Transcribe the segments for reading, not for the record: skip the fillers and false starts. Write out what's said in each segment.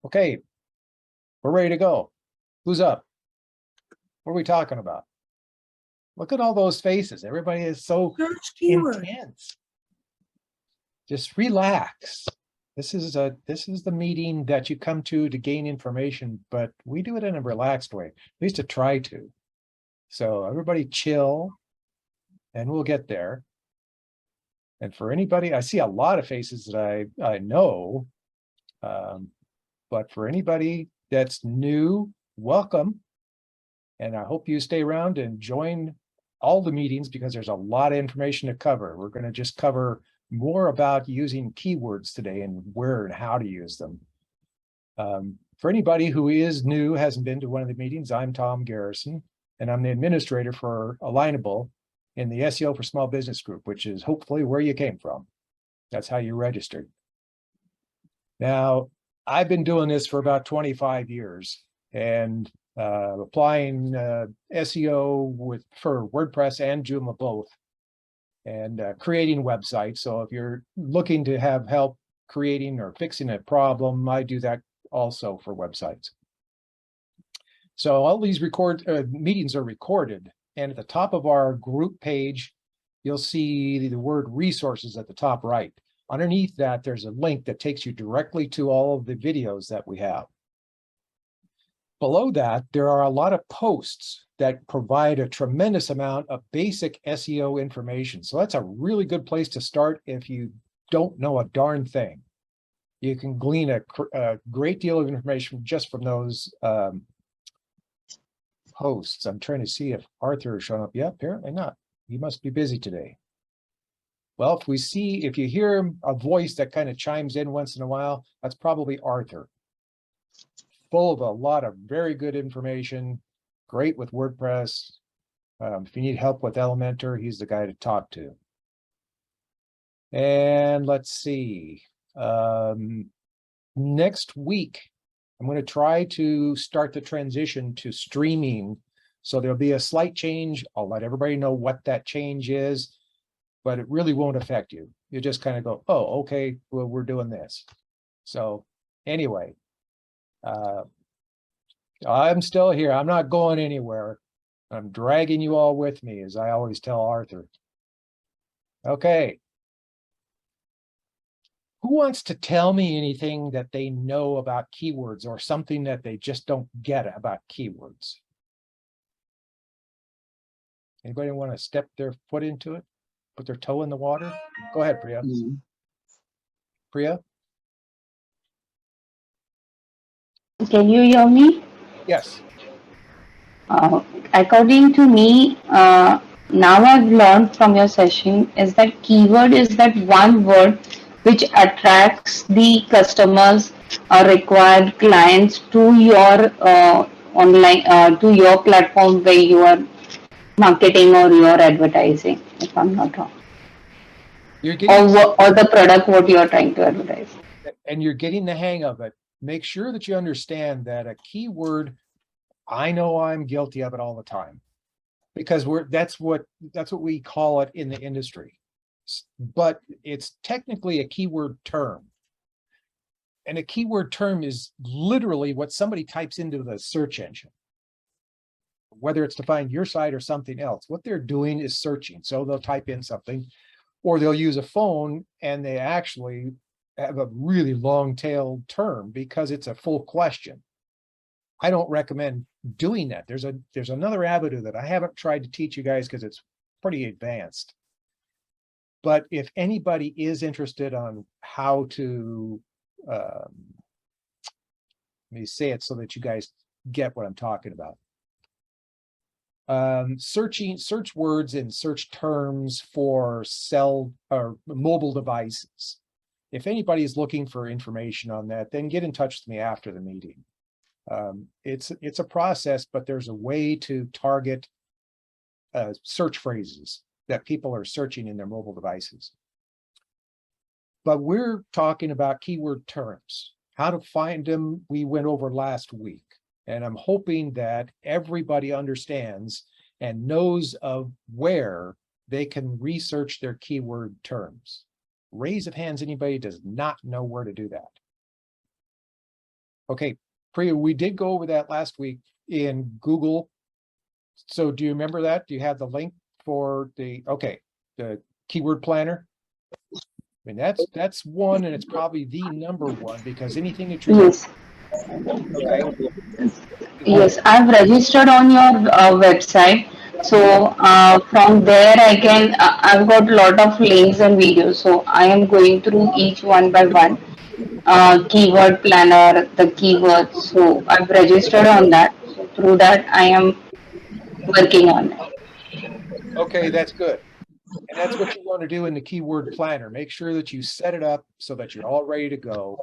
Okay, we're ready to go. Who's up? What are we talking about? Look at all those faces. Everybody is so Search keyword. intense. Just relax. This is the meeting that you come to gain information, but we do it in a relaxed way, at least to try to. So everybody chill, and we'll get there. And for anybody, I see a lot of faces that I know, but for anybody that's new, welcome. And I hope you stay around and join all the meetings because there's a lot of information to cover. We're going to just cover more about using keywords today and where and how to use them. For anybody who is new, hasn't been to one of the meetings, I'm Tom Garrison, and I'm the administrator for Alignable in the SEO for Small Business group, which is hopefully where you came from. That's how you registered. Now, I've been doing this for about 25 years and applying SEO for WordPress and Joomla both, and creating websites. So if you're looking to have help creating or fixing a problem, I do that also for websites. So all these meetings are recorded, and at the top of our group page, you'll see the word resources at the top right. Underneath that, there's a link that takes you directly to all of the videos that we have. Below that, there are a lot of posts that provide a tremendous amount of basic SEO information. So that's a really good place to start if you don't know a darn thing. You can glean a great deal of information just from those posts. I'm trying to see if Arthur is showing up. Yeah, apparently not. He must be busy today. Well, if you hear a voice that kind of chimes in once in a while, that's probably Arthur. Full of a lot of very good information, great with WordPress. If you need help with Elementor, he's the guy to talk to. And let's see. Next week, I'm going to try to start the transition to streaming. So there'll be a slight change. I'll let everybody know what that change is, but it really won't affect you. You just kind of go, oh, okay, well, we're doing this. So anyway, I'm still here. I'm not going anywhere. I'm dragging you all with me, as I always tell Arthur. Okay. Who wants to tell me anything that they know about keywords or something that they just don't get about keywords? Anybody want to step their foot into it? Put their toe in the water? Go ahead, Priya. Priya? Can you hear me? Yes. According to me, now I've learned from your session is that keyword is that one word which attracts the customers or required clients to your online to your platform where you are marketing or you are advertising, if I'm not wrong. You're getting or the product what you are trying to advertise. And you're getting the hang of it. Make sure that you understand that a keyword, I know I'm guilty of it all the time, because that's what we call it in the industry. But it's technically a keyword term. And a keyword term is literally what somebody types into the search engine. Whether it's to find your site or something else, what they're doing is searching. So they'll type in something, or they'll use a phone and they actually have a really long-tailed term because it's a full question. I don't recommend doing that. There's another avenue that I haven't tried to teach you guys because it's pretty advanced. But if anybody is interested on how to, let me say it so that you guys get what I'm talking about. Search words and search terms for cell or mobile devices. If anybody is looking for information on that, then get in touch with me after the meeting. It's a process, but there's a way to target search phrases that people are searching in their mobile devices. But we're talking about keyword terms. How to find them, we went over last week. And I'm hoping that everybody understands and knows of where they can research their keyword terms. Raise of hands, anybody does not know where to do that. Okay, Priya, we did go over that last week in Google. So do you remember that? Do you have the link for the keyword planner? I mean, that's one, and it's probably the number one, because anything that you're Yes. okay. Yes, I've registered on your website. So from there, I've got a lot of links and videos. So I am going through each one by one. Keyword planner, the keywords. So I've registered on that. So through that, I am working on it. Okay, that's good. And that's what you want to do in the keyword planner. Make sure that you set it up so that you're all ready to go.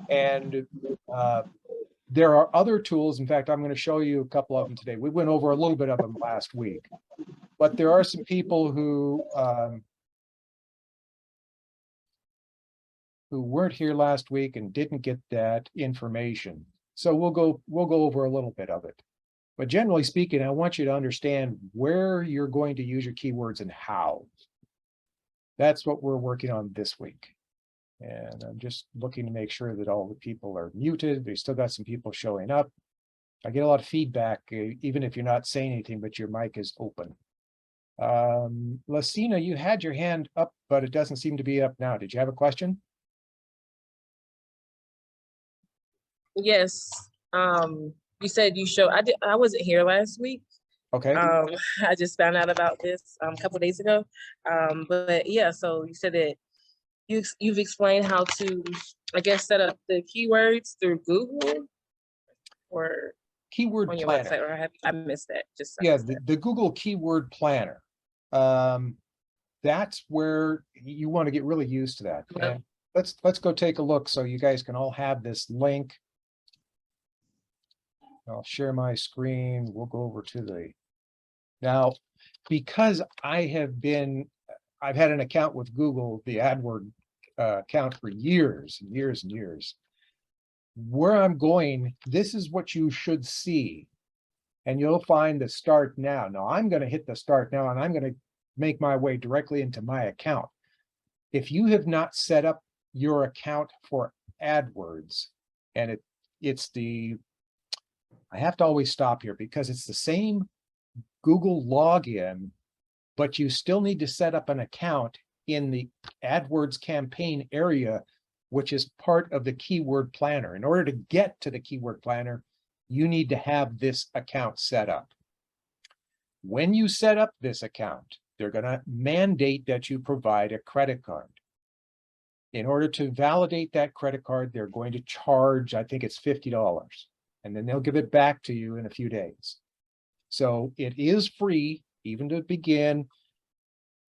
And there are other tools. In fact, I'm going to show you a couple of them today. We went over a little bit of them last week, but there are some people who weren't here last week and didn't get that information. So we'll go over a little bit of it. But generally speaking, I want you to understand where you're going to use your keywords and how. That's what we're working on this week. And I'm just looking to make sure that all the people are muted. We've still got some people showing up. I get a lot of feedback, even if you're not saying anything, but your mic is open. Lucina, you had your hand up, but it doesn't seem to be up now. Did you have a question? Yes. You said you showed. I wasn't here last week. Okay. I just found out about this a couple days ago. But yeah, so you said that you've explained how to, I guess, set up the keywords through Google or Keyword on your planner. website, or I missed that. Just Yeah, the Google Keyword Planner. That's where you want to get really used to that. And let's go take a look so you guys can all have this link. I'll share my screen. We'll go over to the now, because I've had an account with Google, the AdWord account, for years and years and years. Where I'm going, this is what you should see. And you'll find the start now. Now I'm going to hit the start now, and I'm going to make my way directly into my account. If you have not set up your account for AdWords, and I have to always stop here because it's the same Google login, but you still need to set up an account in the AdWords campaign area, which is part of the keyword planner. In order to get to the keyword planner, you need to have this account set up. When you set up this account, they're going to mandate that you provide a credit card. In order to validate that credit card, they're going to charge, I think it's $50, and then they'll give it back to you in a few days. So it is free, even to begin.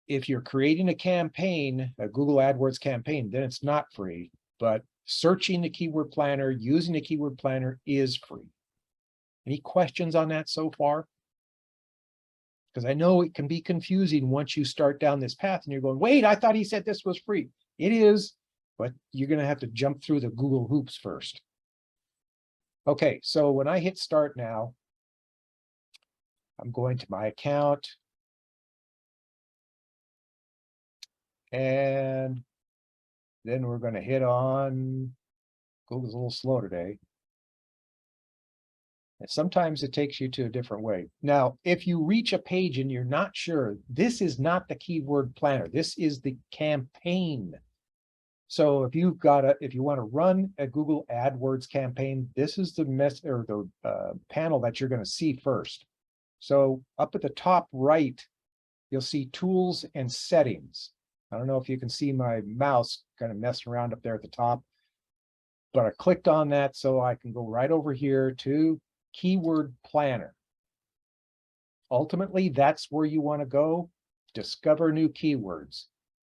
If you're creating a campaign, a Google AdWords campaign, then it's not free, but searching the keyword planner, using the keyword planner is free. Any questions on that so far? Because I know it can be confusing once you start down this path and you're going, wait, I thought he said this was free. It is, but you're going to have to jump through the Google hoops first. Okay, so when I hit start now, I'm going to my account. And then we're going to hit on, Google's a little slow today. And sometimes it takes you to a different way. Now, if you reach a page and you're not sure, this is not the keyword planner. This is the campaign. So if you want to run a Google AdWords campaign, this is the panel that you're going to see first. So up at the top right, you'll see tools and settings. I don't know if you can see my mouse kind of messing around up there at the top, but I clicked on that so I can go right over here to Keyword Planner. Ultimately, that's where you want to go. Discover new keywords.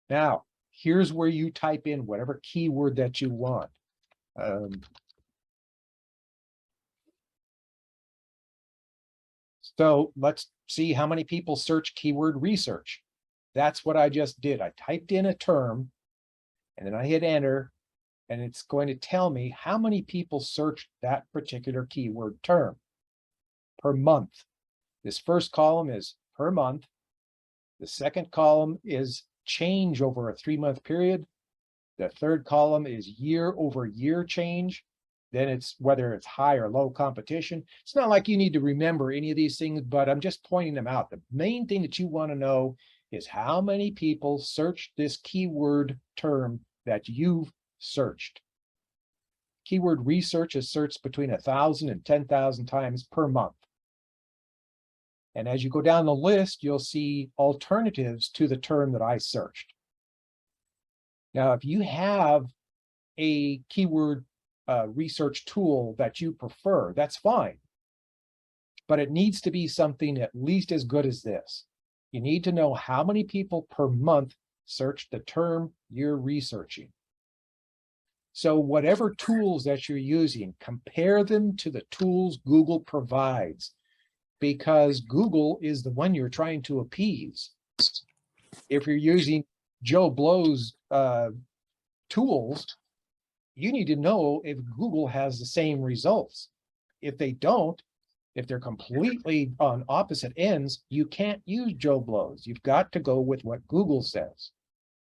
Now, here's where you type in whatever keyword that you want. So let's see how many people search keyword research. That's what I just did. I typed in a term and then I hit enter, and it's going to tell me how many people searched that particular keyword term per month. This first column is per month. The second column is change over a 3-month period. The third column is year over year change. then it's whether it's high or low competition. It's not like you need to remember any of these things, but I'm just pointing them out. The main thing that you want to know is how many people searched this keyword term that you've searched. Keyword research is searched between 1,000 and 10,000 times per month. And as you go down the list, you'll see alternatives to the term that I searched. Now, if you have a keyword research tool that you prefer, that's fine. But it needs to be something at least as good as this. You need to know how many people per month search the term you're researching. So whatever tools that you're using, compare them to the tools Google provides, because Google is the one you're trying to appease. If you're using Joe Blow's tools, you need to know if Google has the same results. If they don't, if they're completely on opposite ends, you can't use Joe Blow's. You've got to go with what Google says.